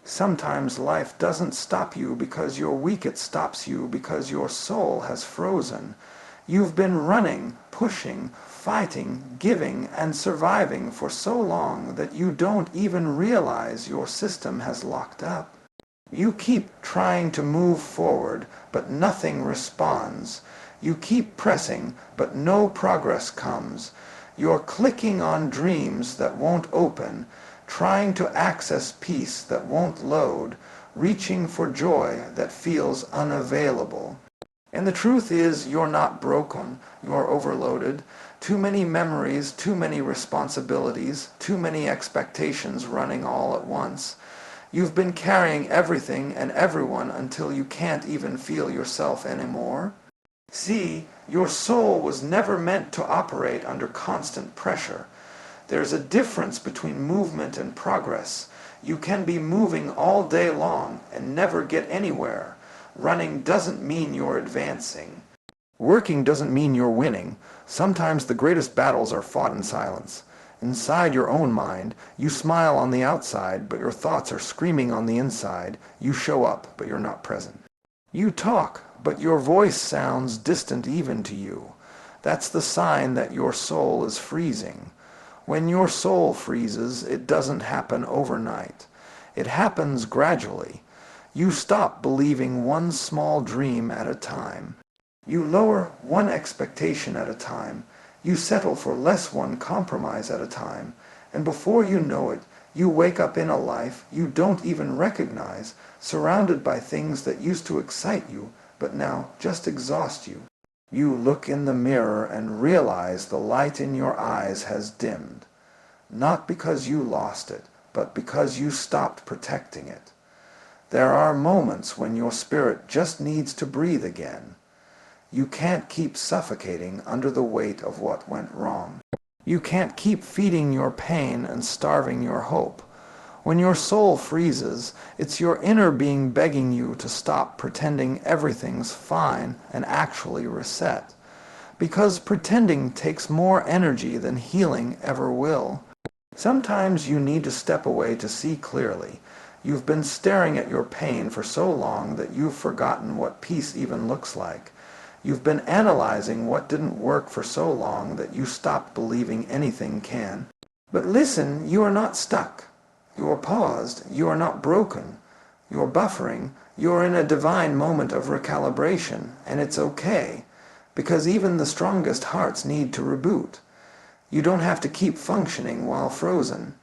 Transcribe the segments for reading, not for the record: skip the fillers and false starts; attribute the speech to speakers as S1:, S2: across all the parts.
S1: Sometimes life doesn't stop you because you're weak, it stops you because your soul has frozen. You've been running, pushing, fighting, giving, and surviving for so long that you don't even realize your system has locked up. You keep trying to move forward, but nothing responds. You keep pressing, but no progress comes. You're clicking on dreams that won't open, trying to access peace that won't load, reaching for joy that feels unavailable. And the truth is, you're not broken, you're overloaded. Too many memories, too many responsibilities, too many expectations running all at once. You've been carrying everything and everyone until you can't even feel yourself anymore. See, your soul was never meant to operate under constant pressure. There's a difference between movement and progress. You can be moving all day long and never get anywhere. Running doesn't mean you're advancing. Working doesn't mean you're winning. Sometimes the greatest battles are fought in silence. Inside your own mind, you smile on the outside, but your thoughts are screaming on the inside. You show up, but you're not present. You talk, but your voice sounds distant even to you. That's the sign that your soul is freezing. When your soul freezes, it doesn't happen overnight. It happens gradually. You stop believing one small dream at a time. You lower one expectation at a time. You settle for less one compromise at a time. And before you know it, you wake up in a life you don't even recognize, surrounded by things that used to excite you, but now just exhaust you. You look in the mirror and realize the light in your eyes has dimmed. Not because you lost it, but because you stopped protecting it. There are moments when your spirit just needs to breathe again. You can't keep suffocating under the weight of what went wrong. You can't keep feeding your pain and starving your hope. When your soul freezes, it's your inner being begging you to stop pretending everything's fine and actually reset. Because pretending takes more energy than healing ever will. Sometimes you need to step away to see clearly. You've been staring at your pain for so long that you've forgotten what peace even looks like. You've been analyzing what didn't work for so long that you stopped believing anything can. But listen, you are not stuck. You are paused. You are not broken. You are buffering. You are in a divine moment of recalibration, and it's okay, because even the strongest hearts need to reboot. You don't have to keep functioning while frozen.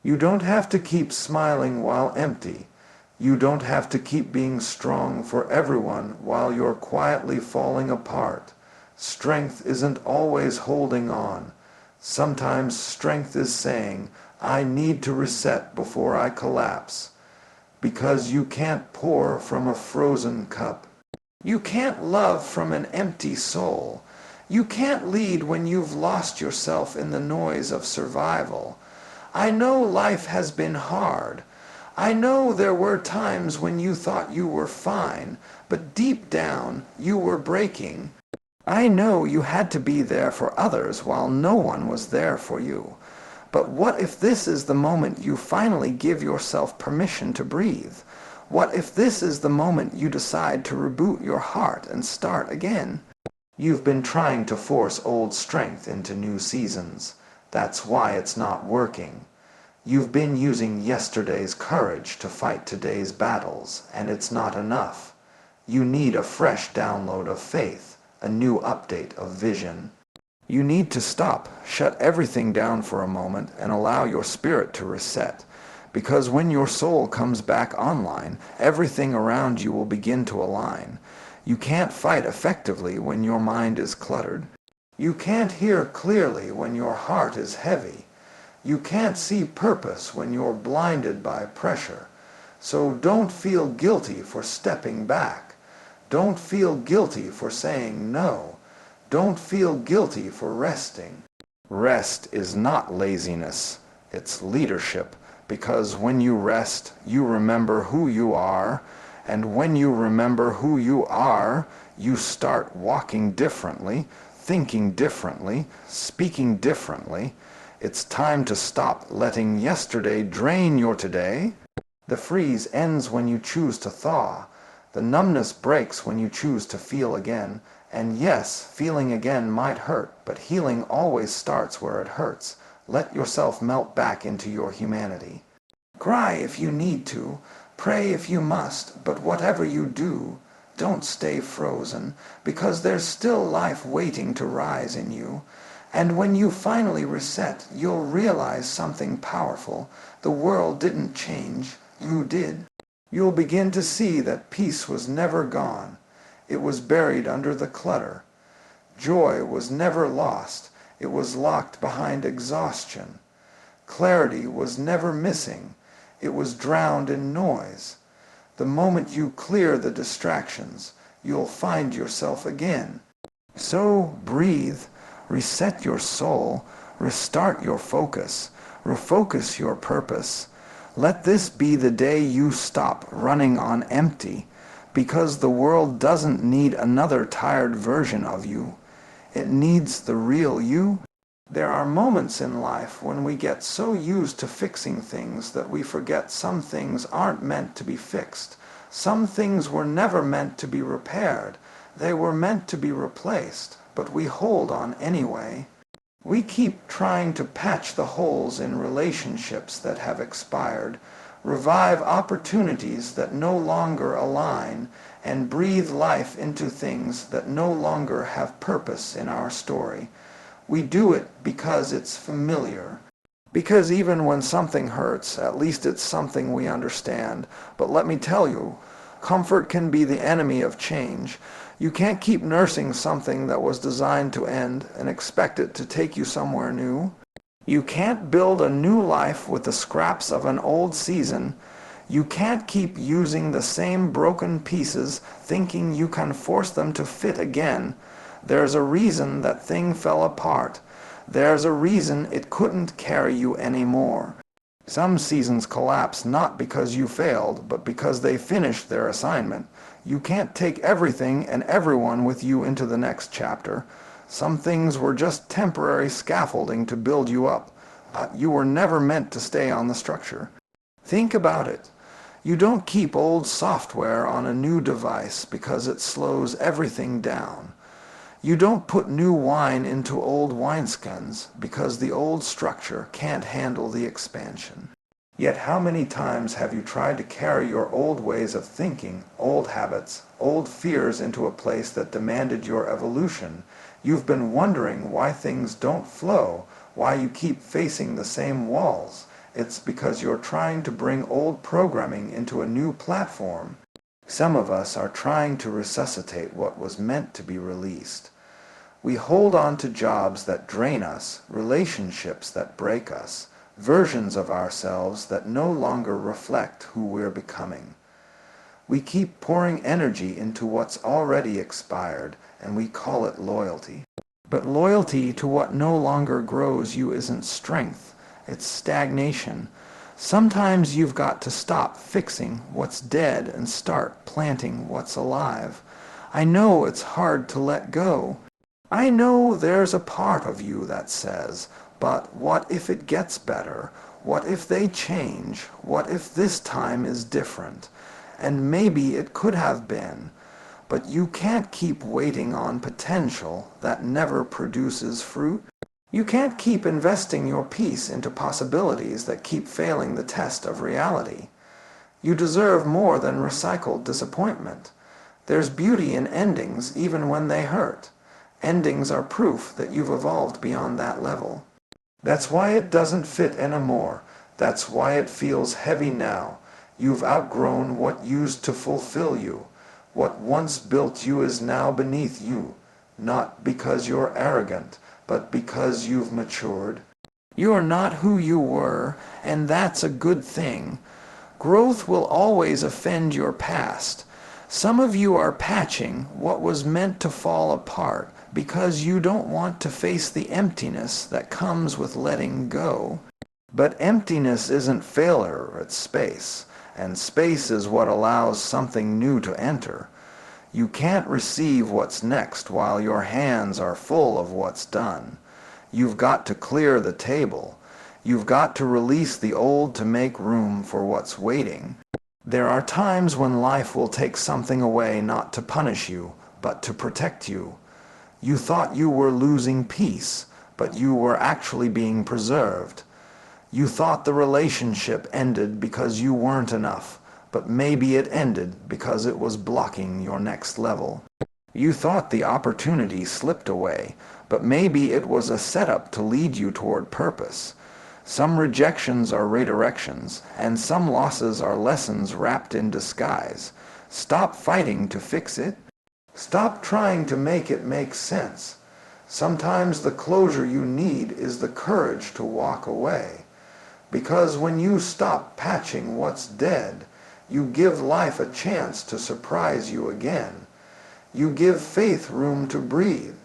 S1: You don't have to keep smiling while empty. You don't have to keep being strong for everyone while you're quietly falling apart. Strength isn't always holding on. Sometimes strength is saying, I need to reset before I collapse. Because you can't pour from a frozen cup. You can't love from an empty soul. You can't lead when you've lost yourself in the noise of survival. I know life has been hard. I know there were times when you thought you were fine, but deep down you were breaking. I know you had to be there for others while no one was there for you. But what if this is the moment you finally give yourself permission to breathe? What if this is the moment you decide to reboot your heart and start again? You've been trying to force old strength into new seasons. That's why it's not working. You've been using yesterday's courage to fight today's battles, and it's not enough. You need a fresh download of faith, a new update of vision. You need to stop, shut everything down for a moment, and allow your spirit to reset. Because when your soul comes back online, everything around you will begin to align. You can't fight effectively when your mind is cluttered. You can't hear clearly when your heart is heavy. You can't see purpose when you're blinded by pressure. So don't feel guilty for stepping back. Don't feel guilty for saying no. Don't feel guilty for resting. Rest is not laziness. It's leadership. Because when you rest, you remember who you are. And when you remember who you are, you start walking differently, thinking differently, speaking differently. It's time to stop letting yesterday drain your today. The freeze ends when you choose to thaw. The numbness breaks when you choose to feel again. And yes, feeling again might hurt, but healing always starts where it hurts. Let yourself melt back into your humanity. Cry if you need to, pray if you must, but whatever you do, don't stay frozen, because there's still life waiting to rise in you. And when you finally reset, you'll realize something powerful. The world didn't change, you did. You'll begin to see that peace was never gone. It was buried under the clutter. Joy was never lost. It was locked behind exhaustion. Clarity was never missing. It was drowned in noise. The moment you clear the distractions, you'll find yourself again. So breathe, reset your soul, restart your focus, refocus your purpose. Let this be the day you stop running on empty, because the world doesn't need another tired version of you. It needs the real you. There are moments in life when we get so used to fixing things that we forget some things aren't meant to be fixed. Some things were never meant to be repaired. They were meant to be replaced, but we hold on anyway. We keep trying to patch the holes in relationships that have expired, revive opportunities that no longer align, and breathe life into things that no longer have purpose in our story. We do it because it's familiar. Because even when something hurts, at least it's something we understand. But let me tell you, comfort can be the enemy of change. You can't keep nursing something that was designed to end and expect it to take you somewhere new. You can't build a new life with the scraps of an old season. You can't keep using the same broken pieces, thinking you can force them to fit again. There's a reason that thing fell apart. There's a reason it couldn't carry you anymore. Some seasons collapse not because you failed, but because they finished their assignment. You can't take everything and everyone with you into the next chapter. Some things were just temporary scaffolding to build you up. You were never meant to stay on the structure. Think about it. You don't keep old software on a new device because it slows everything down. You don't put new wine into old wineskins because the old structure can't handle the expansion. Yet how many times have you tried to carry your old ways of thinking, old habits, old fears into a place that demanded your evolution? You've been wondering why things don't flow, why you keep facing the same walls. It's because you're trying to bring old programming into a new platform. Some of us are trying to resuscitate what was meant to be released. We hold on to jobs that drain us, relationships that break us, versions of ourselves that no longer reflect who we're becoming. We keep pouring energy into what's already expired, and we call it loyalty. But loyalty to what no longer grows you isn't strength, it's stagnation. Sometimes you've got to stop fixing what's dead and start planting what's alive. I know it's hard to let go. I know there's a part of you that says, but what if it gets better? What if they change? What if this time is different? And maybe it could have been. But you can't keep waiting on potential that never produces fruit. You can't keep investing your peace into possibilities that keep failing the test of reality. You deserve more than recycled disappointment. There's beauty in endings even when they hurt. Endings are proof that you've evolved beyond that level. That's why it doesn't fit anymore. That's why it feels heavy now. You've outgrown what used to fulfill you. What once built you is now beneath you. Not because you're arrogant, but because you've matured. You're not who you were, and that's a good thing. Growth will always offend your past. Some of you are patching what was meant to fall apart because you don't want to face the emptiness that comes with letting go. But emptiness isn't failure, it's space, and space is what allows something new to enter. You can't receive what's next while your hands are full of what's done. You've got to clear the table. You've got to release the old to make room for what's waiting. There are times when life will take something away not to punish you, but to protect you. You thought you were losing peace, but you were actually being preserved. You thought the relationship ended because you weren't enough, but maybe it ended because it was blocking your next level. You thought the opportunity slipped away, but maybe it was a setup to lead you toward purpose. Some rejections are redirections, and some losses are lessons wrapped in disguise. Stop fighting to fix it. Stop trying to make it make sense. Sometimes the closure you need is the courage to walk away. Because when you stop patching what's dead, you give life a chance to surprise you again. You give faith room to breathe.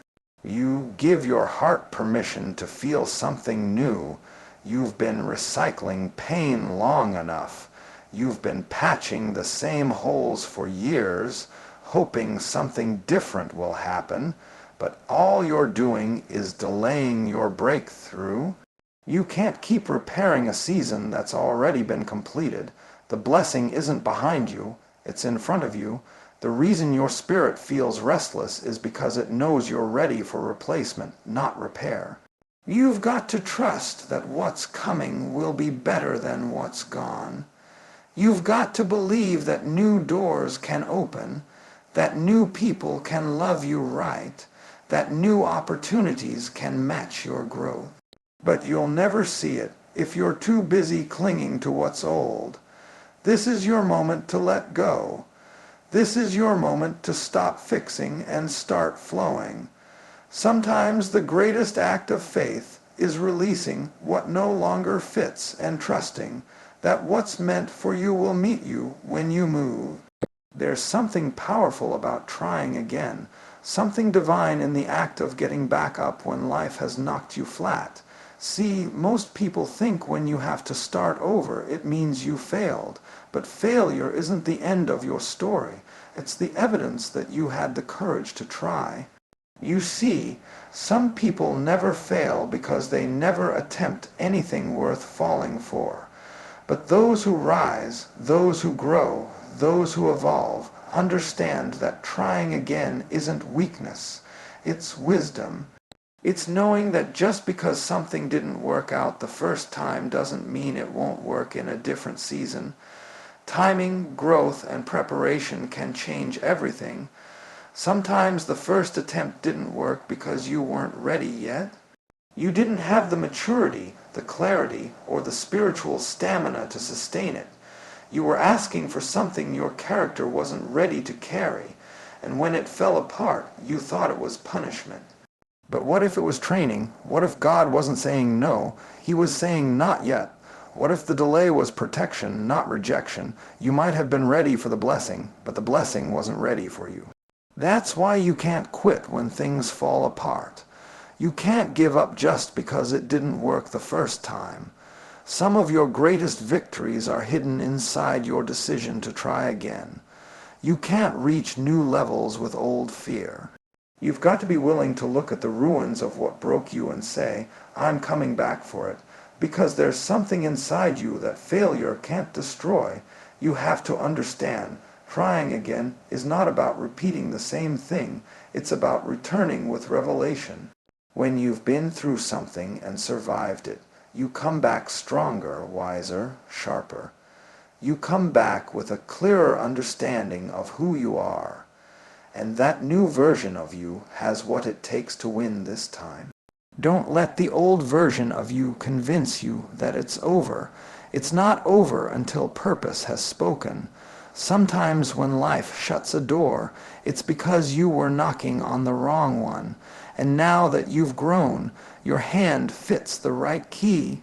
S1: You give your heart permission to feel something new. You've been recycling pain long enough. You've been patching the same holes for years, hoping something different will happen, but all you're doing is delaying your breakthrough. You can't keep repairing a season that's already been completed. The blessing isn't behind you, it's in front of you. The reason your spirit feels restless is because it knows you're ready for replacement, not repair. You've got to trust that what's coming will be better than what's gone. You've got to believe that new doors can open, that new people can love you right, that new opportunities can match your growth. But you'll never see it if you're too busy clinging to what's old. This is your moment to let go. This is your moment to stop fixing and start flowing. Sometimes the greatest act of faith is releasing what no longer fits and trusting that what's meant for you will meet you when you move. There's something powerful about trying again, something divine in the act of getting back up when life has knocked you flat. See, most people think when you have to start over, it means you failed. But failure isn't the end of your story. It's the evidence that you had the courage to try. You see, some people never fail because they never attempt anything worth falling for. But those who rise, those who grow, those who evolve, understand that trying again isn't weakness, it's wisdom. It's knowing that just because something didn't work out the first time doesn't mean it won't work in a different season. Timing, growth, and preparation can change everything. Sometimes the first attempt didn't work because you weren't ready yet. You didn't have the maturity, the clarity, or the spiritual stamina to sustain it. You were asking for something your character wasn't ready to carry, and when it fell apart, you thought it was punishment. But what if it was training? What if God wasn't saying no? He was saying not yet. What if the delay was protection, not rejection? You might have been ready for the blessing, but the blessing wasn't ready for you. That's why you can't quit when things fall apart. You can't give up just because it didn't work the first time. Some of your greatest victories are hidden inside your decision to try again. You can't reach new levels with old fear. You've got to be willing to look at the ruins of what broke you and say, I'm coming back for it. Because there's something inside you that failure can't destroy. You have to understand, trying again is not about repeating the same thing. It's about returning with revelation. When you've been through something and survived it, you come back stronger, wiser, sharper. You come back with a clearer understanding of who you are. And that new version of you has what it takes to win this time. Don't let the old version of you convince you that it's over. It's not over until purpose has spoken. Sometimes when life shuts a door, it's because you were knocking on the wrong one. And now that you've grown, your hand fits the right key.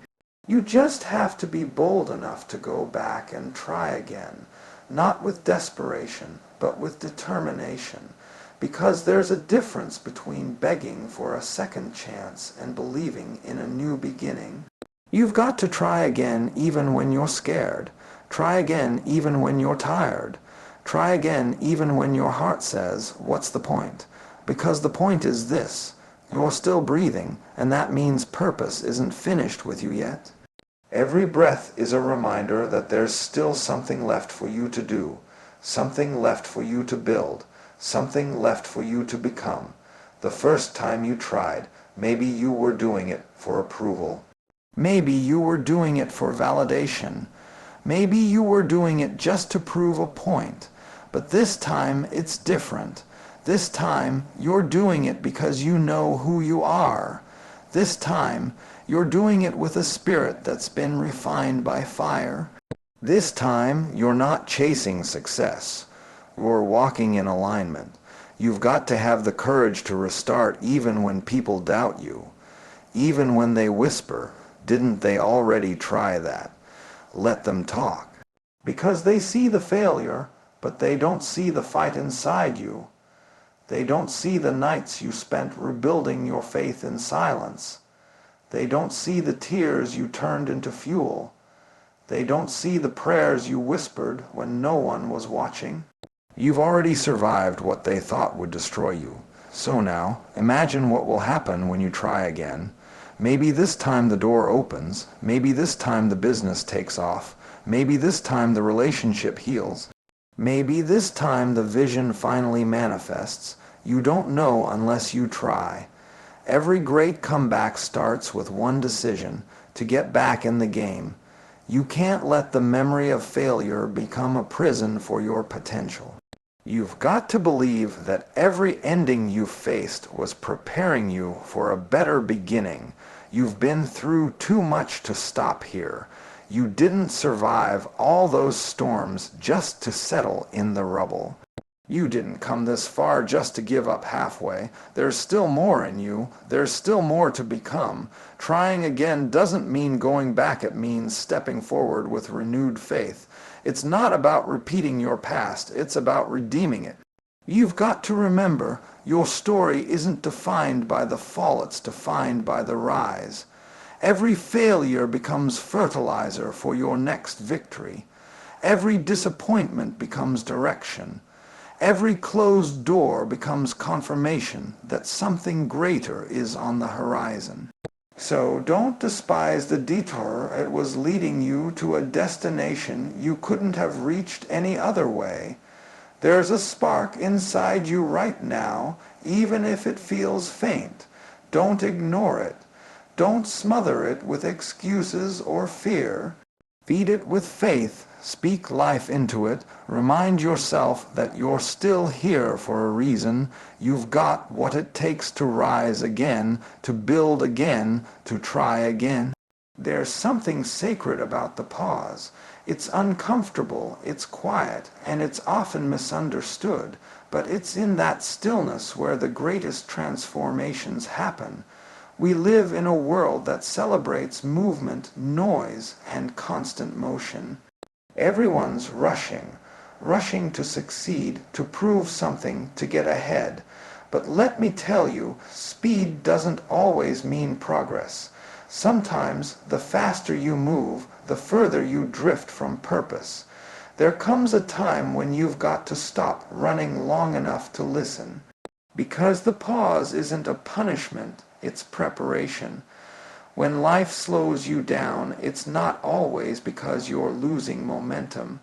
S1: You just have to be bold enough to go back and try again. Not with desperation, but with determination. Because there's a difference between begging for a second chance and believing in a new beginning. You've got to try again even when you're scared. Try again even when you're tired. Try again even when your heart says, what's the point? Because the point is this, you're still breathing, and that means purpose isn't finished with you yet. Every breath is a reminder that there's still something left for you to do, something left for you to build, something left for you to become. The first time you tried, maybe you were doing it for approval. Maybe you were doing it for validation. Maybe you were doing it just to prove a point. But this time it's different. This time you're doing it because you know who you are. This time you're doing it with a spirit that's been refined by fire. This time you're not chasing success. You're walking in alignment. You've got to have the courage to restart even when people doubt you. Even when they whisper, "Didn't they already try that?" Let them talk. Because they see the failure, but they don't see the fight inside you. They don't see the nights you spent rebuilding your faith in silence. They don't see the tears you turned into fuel. They don't see the prayers you whispered when no one was watching. You've already survived what they thought would destroy you. So now, imagine what will happen when you try again. Maybe this time the door opens. Maybe this time the business takes off. Maybe this time the relationship heals. Maybe this time the vision finally manifests. You don't know unless you try. Every great comeback starts with one decision: to get back in the game. You can't let the memory of failure become a prison for your potential. You've got to believe that every ending you've faced was preparing you for a better beginning. You've been through too much to stop here. You didn't survive all those storms just to settle in the rubble. You didn't come this far just to give up halfway. There's still more in you. There's still more to become. Trying again doesn't mean going back. It means stepping forward with renewed faith. It's not about repeating your past. It's about redeeming it. You've got to remember, your story isn't defined by the fall. It's defined by the rise. Every failure becomes fertilizer for your next victory. Every disappointment becomes direction. Every closed door becomes confirmation that something greater is on the horizon. So don't despise the detour. It was leading you to a destination you couldn't have reached any other way. There's a spark inside you right now, even if it feels faint. Don't ignore it. Don't smother it with excuses or fear. Feed it with faith. Speak life into it. Remind yourself that you're still here for a reason. You've got what it takes to rise again, to build again, to try again. There's something sacred about the pause. It's uncomfortable, it's quiet, and it's often misunderstood, but it's in that stillness where the greatest transformations happen. We live in a world that celebrates movement, noise, and constant motion. Everyone's rushing to succeed, to prove something, to get ahead. But let me tell you, speed doesn't always mean progress. Sometimes the faster you move, the further you drift from purpose. There comes a time when you've got to stop running long enough to listen. Because the pause isn't a punishment, it's preparation. When life slows you down, it's not always because you're losing momentum.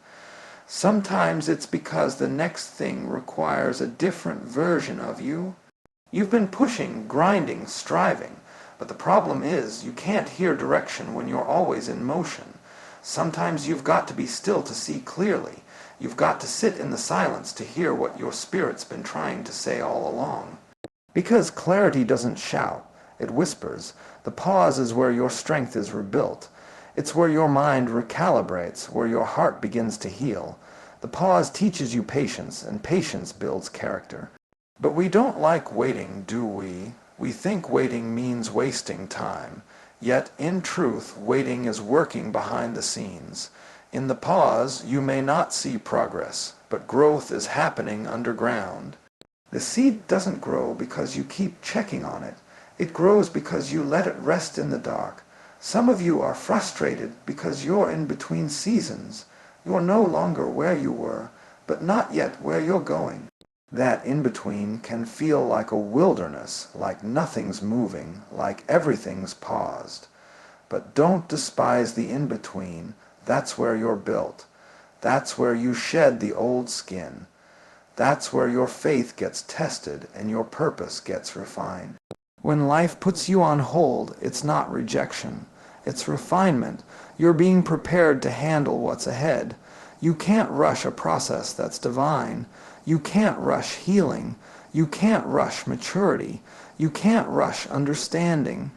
S1: Sometimes it's because the next thing requires a different version of you. You've been pushing, grinding, striving, but the problem is you can't hear direction when you're always in motion. Sometimes you've got to be still to see clearly. You've got to sit in the silence to hear what your spirit's been trying to say all along. Because clarity doesn't shout, it whispers. The pause is where your strength is rebuilt. It's where your mind recalibrates, where your heart begins to heal. The pause teaches you patience, and patience builds character. But we don't like waiting, do we? We think waiting means wasting time. Yet, in truth, waiting is working behind the scenes. In the pause, you may not see progress, but growth is happening underground. The seed doesn't grow because you keep checking on it. It grows because you let it rest in the dark. Some of you are frustrated because you're in between seasons. You're no longer where you were, but not yet where you're going. That in-between can feel like a wilderness, like nothing's moving, like everything's paused. But don't despise the in-between. That's where you're built. That's where you shed the old skin. That's where your faith gets tested and your purpose gets refined. When life puts you on hold, it's not rejection. It's refinement. You're being prepared to handle what's ahead. You can't rush a process that's divine. You can't rush healing. You can't rush maturity. You can't rush understanding.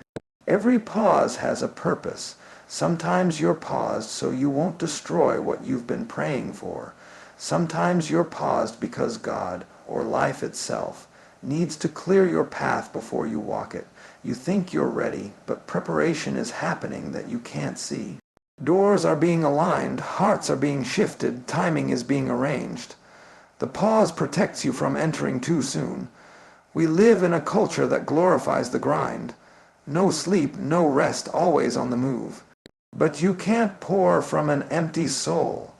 S1: Every pause has a purpose. Sometimes you're paused so you won't destroy what you've been praying for. Sometimes you're paused because God, or life itself, needs to clear your path before you walk it. You think you're ready, but preparation is happening that you can't see. Doors are being aligned, hearts are being shifted, timing is being arranged. The pause protects you from entering too soon. We live in a culture that glorifies the grind. No sleep, no rest, always on the move. But you can't pour from an empty soul.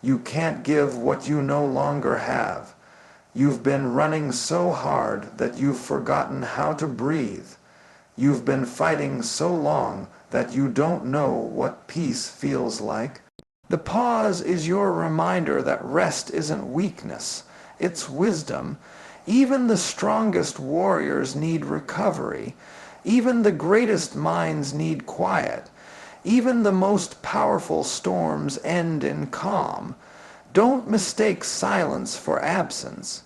S1: You can't give what you no longer have. You've been running so hard that you've forgotten how to breathe. You've been fighting so long that you don't know what peace feels like. The pause is your reminder that rest isn't weakness, it's wisdom. Even the strongest warriors need recovery. Even the greatest minds need quiet. Even the most powerful storms end in calm. Don't mistake silence for absence.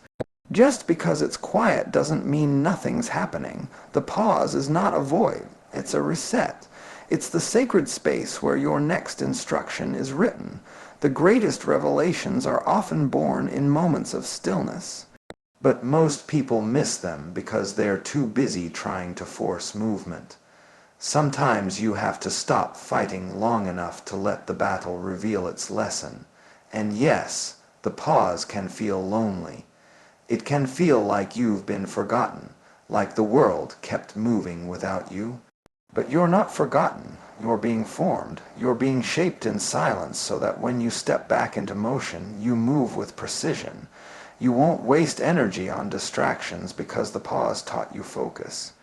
S1: Just because it's quiet doesn't mean nothing's happening. The pause is not a void, it's a reset. It's the sacred space where your next instruction is written. The greatest revelations are often born in moments of stillness. But most people miss them because they're too busy trying to force movement. Sometimes you have to stop fighting long enough to let the battle reveal its lesson. And yes, the pause can feel lonely. It can feel like you've been forgotten, like the world kept moving without you. But you're not forgotten. You're being formed. You're being shaped in silence so that when you step back into motion, you move with precision. You won't waste energy on distractions because the pause taught you focus.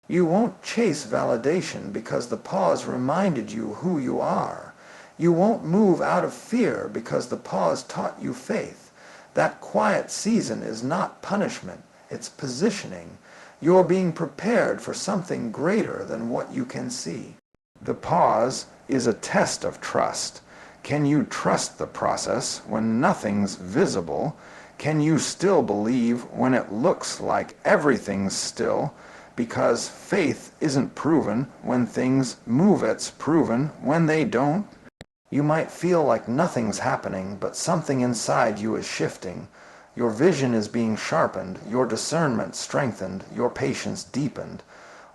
S1: You won't chase validation because the pause reminded you who you are. You won't move out of fear because the pause taught you faith. That quiet season is not punishment, it's positioning. You're being prepared for something greater than what you can see. The pause is a test of trust. Can you trust the process when nothing's visible? Can you still believe when it looks like everything's still? Because faith isn't proven when things move, it's proven when they don't. You might feel like nothing's happening, but something inside you is shifting. Your vision is being sharpened, your discernment strengthened, your patience deepened.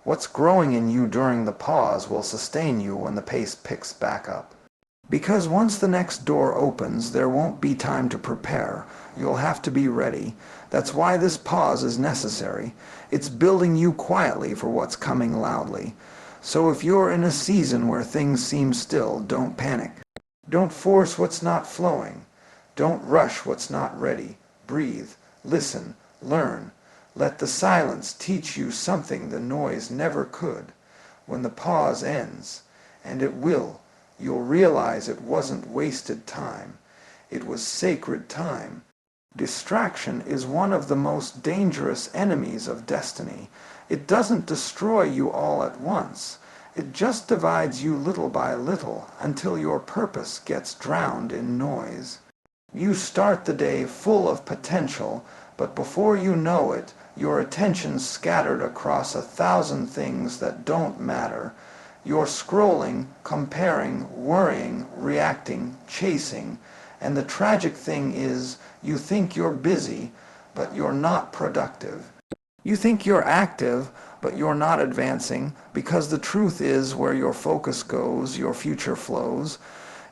S1: What's growing in you during the pause will sustain you when the pace picks back up. Because once the next door opens, there won't be time to prepare. You'll have to be ready. That's why this pause is necessary. It's building you quietly for what's coming loudly. So if you're in a season where things seem still, don't panic. Don't force what's not flowing. Don't rush what's not ready. Breathe, listen, learn. Let the silence teach you something the noise never could. When the pause ends, and it will, you'll realize it wasn't wasted time. It was sacred time. Distraction is one of the most dangerous enemies of destiny. It doesn't destroy you all at once. It just divides you little by little until your purpose gets drowned in noise. You start the day full of potential, but before you know it, your attention's scattered across 1,000 things that don't matter. You're scrolling, comparing, worrying, reacting, chasing, and the tragic thing is, you think you're busy, but you're not productive. You think you're active, but you're not advancing, because the truth is where your focus goes, your future flows.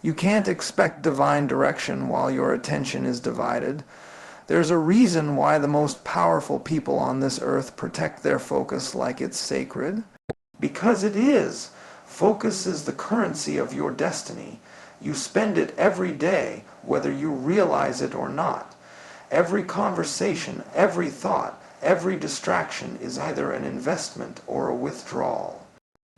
S1: You can't expect divine direction while your attention is divided. There's a reason why the most powerful people on this earth protect their focus like it's sacred. Because it is. Focus is the currency of your destiny. You spend it every day, whether you realize it or not. Every conversation, every thought, every distraction is either an investment or a withdrawal.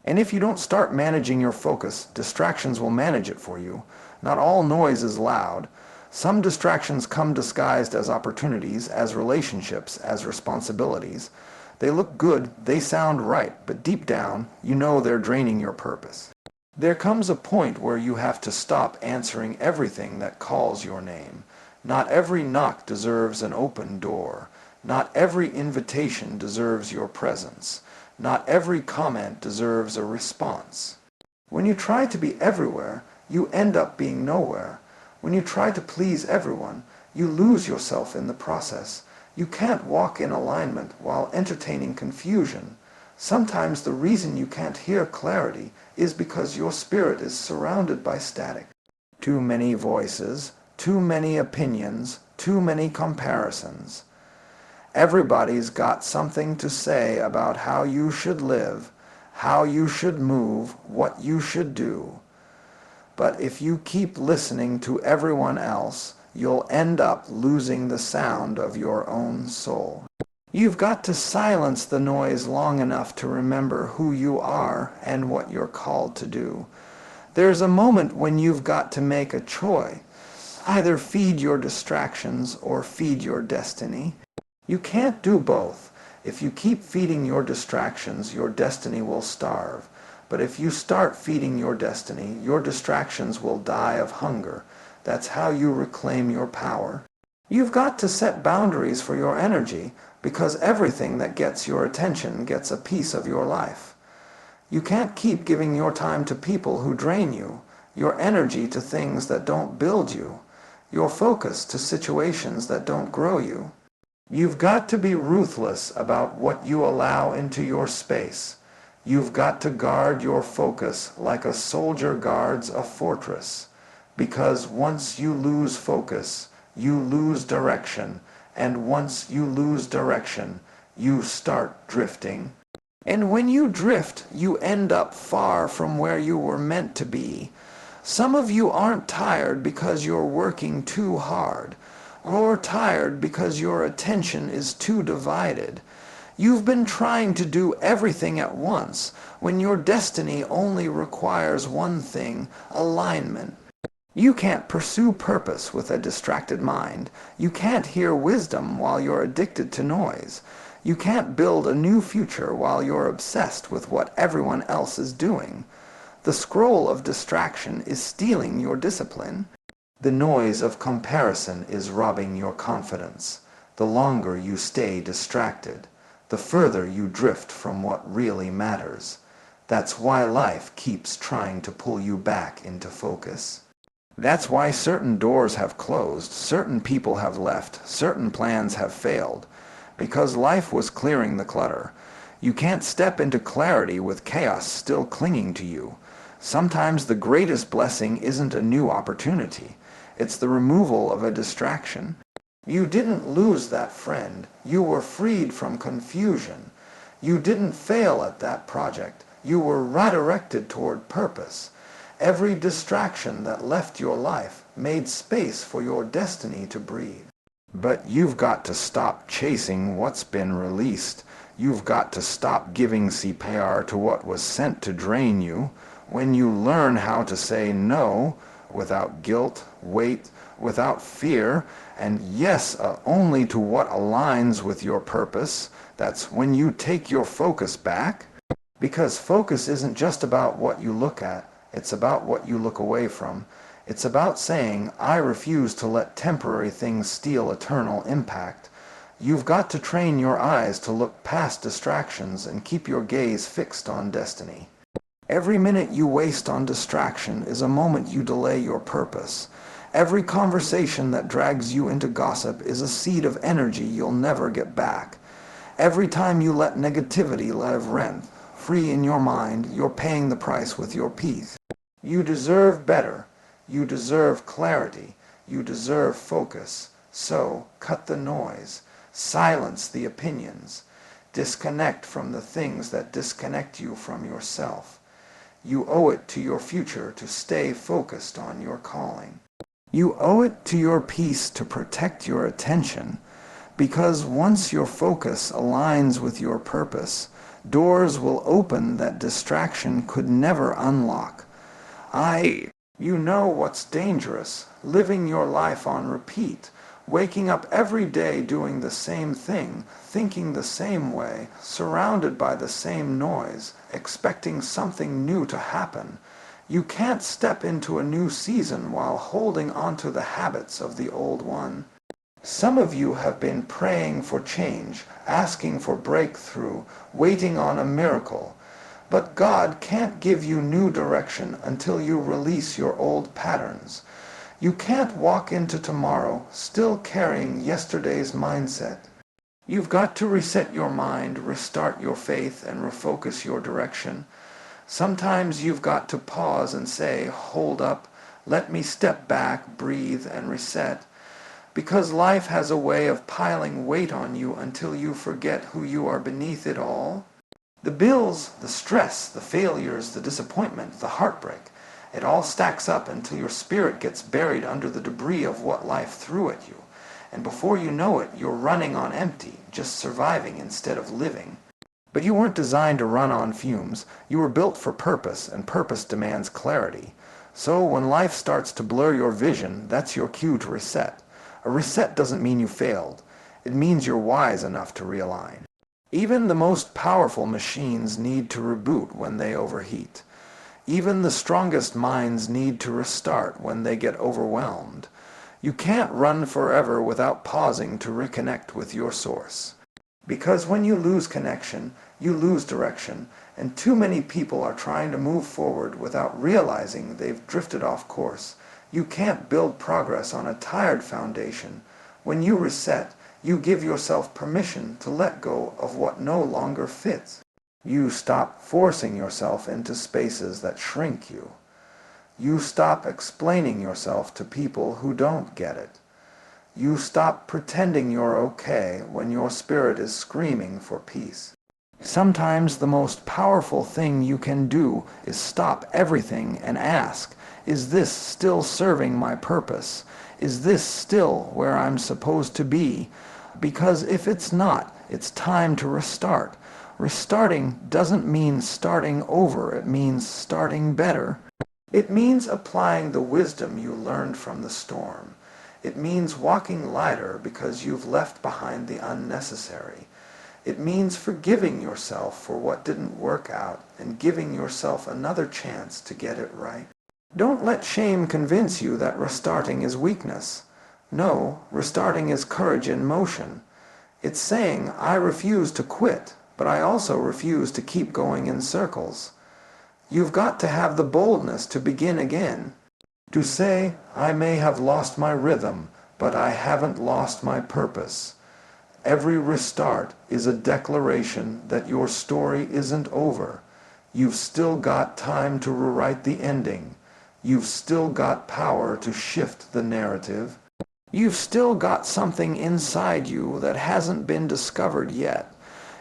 S1: And if you don't start managing your focus, distractions will manage it for you. Not all noise is loud. Some distractions come disguised as opportunities, as relationships, as responsibilities. They look good, they sound right, but deep down, you know they're draining your purpose. There comes a point where you have to stop answering everything that calls your name. Not every knock deserves an open door. Not every invitation deserves your presence. Not every comment deserves a response. When you try to be everywhere, you end up being nowhere. When you try to please everyone, you lose yourself in the process. You can't walk in alignment while entertaining confusion. Sometimes the reason you can't hear clarity is because your spirit is surrounded by static. Too many voices, too many opinions, too many comparisons. Everybody's got something to say about how you should live, how you should move, what you should do. But if you keep listening to everyone else, you'll end up losing the sound of your own soul. You've got to silence the noise long enough to remember who you are and what you're called to do. There's a moment when you've got to make a choice. Either feed your distractions or feed your destiny. You can't do both. If you keep feeding your distractions, your destiny will starve. But if you start feeding your destiny, your distractions will die of hunger. That's how you reclaim your power. You've got to set boundaries for your energy, because everything that gets your attention gets a piece of your life. You can't keep giving your time to people who drain you, your energy to things that don't build you, your focus to situations that don't grow you. You've got to be ruthless about what you allow into your space. You've got to guard your focus like a soldier guards a fortress, because once you lose focus, you lose direction, and once you lose direction, you start drifting. And when you drift, you end up far from where you were meant to be. Some of you aren't tired because you're working too hard, or tired because your attention is too divided. You've been trying to do everything at once, when your destiny only requires one thing: alignment. You can't pursue purpose with a distracted mind. You can't hear wisdom while you're addicted to noise. You can't build a new future while you're obsessed with what everyone else is doing. The scroll of distraction is stealing your discipline. The noise of comparison is robbing your confidence. The longer you stay distracted, the further you drift from what really matters. That's why life keeps trying to pull you back into focus. That's why certain doors have closed, certain people have left, certain plans have failed. Because life was clearing the clutter. You can't step into clarity with chaos still clinging to you. Sometimes the greatest blessing isn't a new opportunity. It's the removal of a distraction. You didn't lose that friend. You were freed from confusion. You didn't fail at that project. You were redirected toward purpose. Every distraction that left your life made space for your destiny to breathe. But you've got to stop chasing what's been released. You've got to stop giving CPR to what was sent to drain you. When you learn how to say no, without guilt, weight, without fear, and yes only to what aligns with your purpose, that's when you take your focus back. Because focus isn't just about what you look at, it's about what you look away from. It's about saying, I refuse to let temporary things steal eternal impact. You've got to train your eyes to look past distractions and keep your gaze fixed on destiny. Every minute you waste on distraction is a moment you delay your purpose. Every conversation that drags you into gossip is a seed of energy you'll never get back. Every time you let negativity live rent free in your mind, you're paying the price with your peace. You deserve better. You deserve clarity. You deserve focus. So, cut the noise. Silence the opinions. Disconnect from the things that disconnect you from yourself. You owe it to your future to stay focused on your calling. You owe it to your peace to protect your attention, because once your focus aligns with your purpose, Doors will open that distraction could never unlock. You know what's dangerous, living your life on repeat, waking up every day doing the same thing, thinking the same way, surrounded by the same noise, expecting something new to happen. You can't step into a new season while holding onto the habits of the old one. Some of you have been praying for change, asking for breakthrough, waiting on a miracle. But God can't give you new direction until you release your old patterns. You can't walk into tomorrow still carrying yesterday's mindset. You've got to reset your mind, restart your faith, and refocus your direction. Sometimes you've got to pause and say, hold up, let me step back, breathe, and reset. Because life has a way of piling weight on you until you forget who you are beneath it all. The bills, the stress, the failures, the disappointment, the heartbreak, it all stacks up until your spirit gets buried under the debris of what life threw at you. And before you know it, you're running on empty, just surviving instead of living. But you weren't designed to run on fumes. You were built for purpose, and purpose demands clarity. So when life starts to blur your vision, that's your cue to reset. A reset doesn't mean you failed. It means you're wise enough to realign. Even the most powerful machines need to reboot when they overheat. Even the strongest minds need to restart when they get overwhelmed. You can't run forever without pausing to reconnect with your source. Because when you lose connection, you lose direction, and too many people are trying to move forward without realizing they've drifted off course. You can't build progress on a tired foundation. When you reset, you give yourself permission to let go of what no longer fits. You stop forcing yourself into spaces that shrink you. You stop explaining yourself to people who don't get it. You stop pretending you're okay when your spirit is screaming for peace. Sometimes the most powerful thing you can do is stop everything and ask, is this still serving my purpose? Is this still where I'm supposed to be? Because if it's not, it's time to restart. Restarting doesn't mean starting over, it means starting better. It means applying the wisdom you learned from the storm. It means walking lighter because you've left behind the unnecessary. It means forgiving yourself for what didn't work out and giving yourself another chance to get it right. Don't let shame convince you that restarting is weakness. No, restarting is courage in motion. It's saying, I refuse to quit, but I also refuse to keep going in circles. You've got to have the boldness to begin again. To say, I may have lost my rhythm, but I haven't lost my purpose. Every restart is a declaration that your story isn't over. You've still got time to rewrite the ending. You've still got power to shift the narrative. You've still got something inside you that hasn't been discovered yet.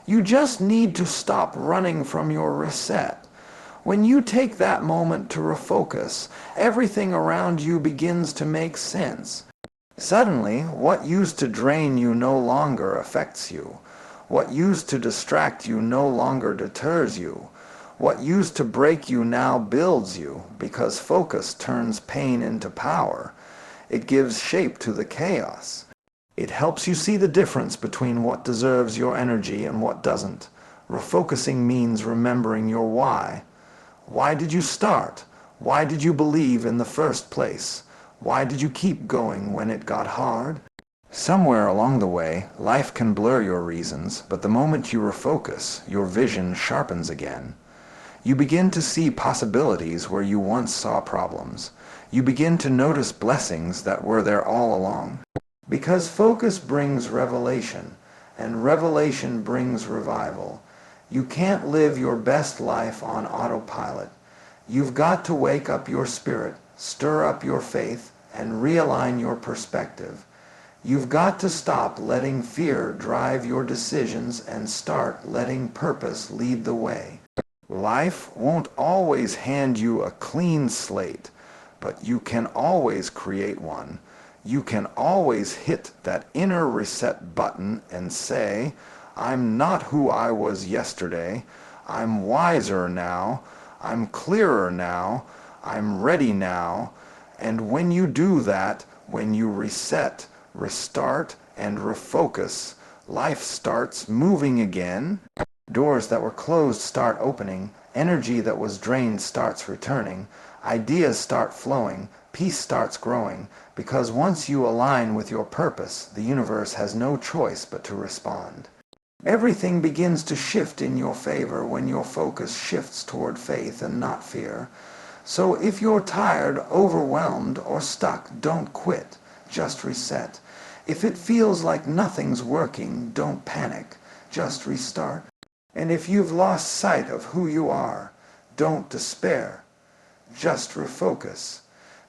S1: You just need to stop running from your reset. When you take that moment to refocus, everything around you begins to make sense. Suddenly, what used to drain you no longer affects you. What used to distract you no longer deters you. What used to break you now builds you, because focus turns pain into power. It gives shape to the chaos. It helps you see the difference between what deserves your energy and what doesn't. Refocusing means remembering your why. Why did you start? Why did you believe in the first place? Why did you keep going when it got hard? Somewhere along the way, life can blur your reasons, but the moment you refocus, your vision sharpens again. You begin to see possibilities where you once saw problems. You begin to notice blessings that were there all along. Because focus brings revelation, and revelation brings revival. You can't live your best life on autopilot. You've got to wake up your spirit, stir up your faith, and realign your perspective. You've got to stop letting fear drive your decisions and start letting purpose lead the way. Life won't always hand you a clean slate, but you can always create one. You can always hit that inner reset button and say, I'm not who I was yesterday. I'm wiser now. I'm clearer now. I'm ready now. And when you do that, when you reset, restart, and refocus, life starts moving again. Doors that were closed start opening. Energy that was drained starts returning. Ideas start flowing. Peace starts growing. Because once you align with your purpose, the universe has no choice but to respond. Everything begins to shift in your favor when your focus shifts toward faith and not fear. So if you're tired, overwhelmed, or stuck, don't quit. Just reset. If it feels like nothing's working, don't panic. Just restart. And if you've lost sight of who you are, don't despair. Just refocus.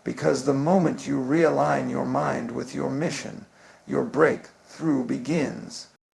S1: Because the moment you realign your mind with your mission, your breakthrough begins.